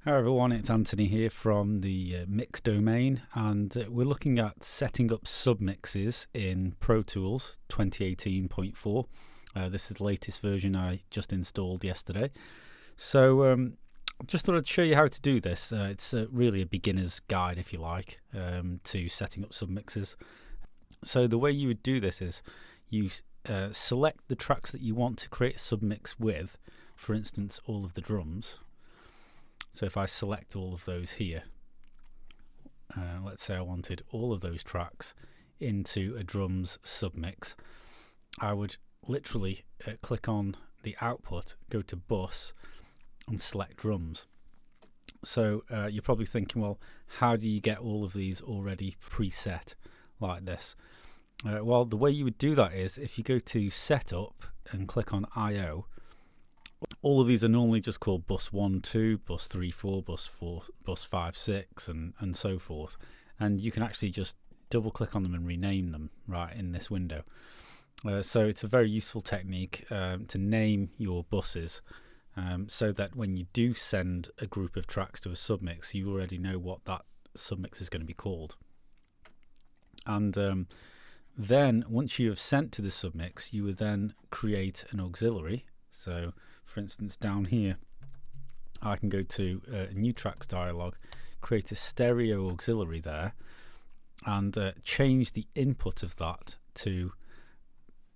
Hi everyone, it's Anthony here from the mix domain, and we're looking at setting up submixes in Protools 2018.4. This is the latest version I just installed yesterday. So just thought I'd show you how to do this. It's really a beginner's guide, if you like, to setting up submixes. So the way you would do this is you select the tracks that you want to create a submix with, for instance all of the drums. So if I select all of those here, let's say I wanted all of those tracks into a drums submix, I would literally click on the output, go to bus and select drums. So you're probably thinking, well, how do you get all of these already preset like this? Well, the way you would do that is if you go to setup and click on I/O, all of these are normally just called bus 1, 2, bus 3, 4, bus 4, bus 5, 6 and so forth, and you can actually just double click on them and rename them right in this window. So it's a very useful technique to name your buses so that when you do send a group of tracks to a submix, you already know what that submix is going to be called. And then once you have sent to the submix, you would then create an auxiliary. So for instance, down here, I can go to new tracks dialog, create a stereo auxiliary there, and change the input of that to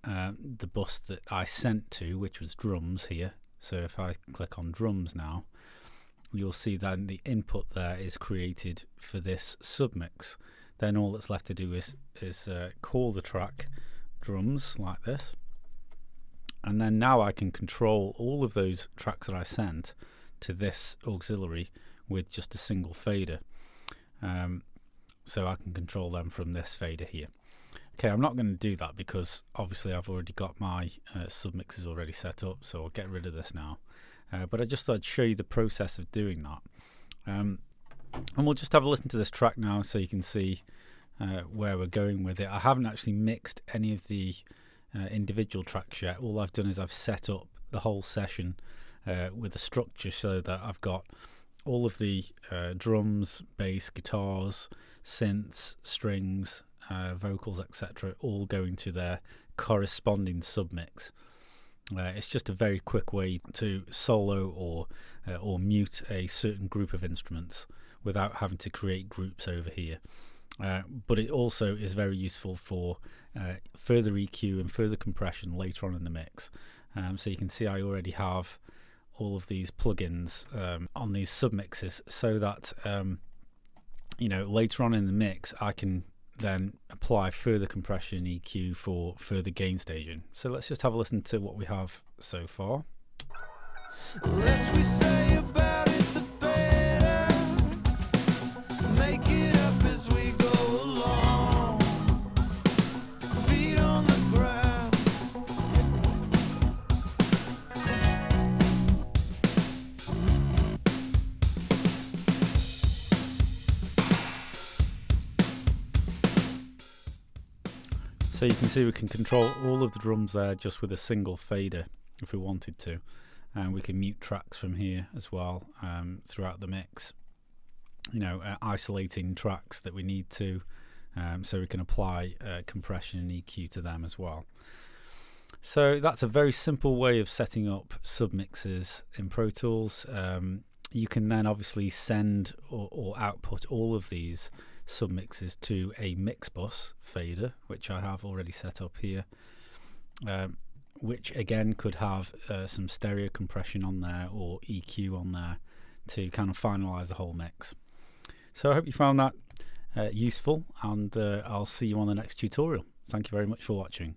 the bus that I sent to, which was drums here. So if I click on drums now, you'll see then the input there is created for this submix. Then all that's left to do is call the track drums like this. And then now I can control all of those tracks that I sent to this auxiliary with just a single fader. So I can control them from this fader here. Okay, I'm not going to do that because obviously I've already got my submixes already set up, so I'll get rid of this now. But I just thought I'd show you the process of doing that. And we'll just have a listen to this track now so you can see where we're going with it. I haven't actually mixed any of the individual tracks yet. All I've done is I've set up the whole session with a structure so that I've got all of the drums, bass, guitars, synths, strings, vocals, etc. all going to their corresponding submix. It's just a very quick way to solo or mute a certain group of instruments without having to create groups over here. But it also is very useful for further EQ and further compression later on in the mix. So you can see I already have all of these plugins on these submixes so that later on in the mix I can then apply further compression and EQ for further gain staging. So let's just have a listen to what we have so far. The less we say about it, the better. Make it up as we go along. Feet on the ground. So you can see we can control all of the drums there just with a single fader if we wanted to, and we can mute tracks from here as well throughout the mix, isolating tracks that we need to, so we can apply compression and EQ to them as well. So that's a very simple way of setting up submixes in Pro Tools. You can then obviously send or output all of these submixes to a mix bus fader, which I have already set up here, which again could have some stereo compression on there or EQ on there to kind of finalize the whole mix. So I hope you found that useful, and I'll see you on the next tutorial. Thank you very much for watching.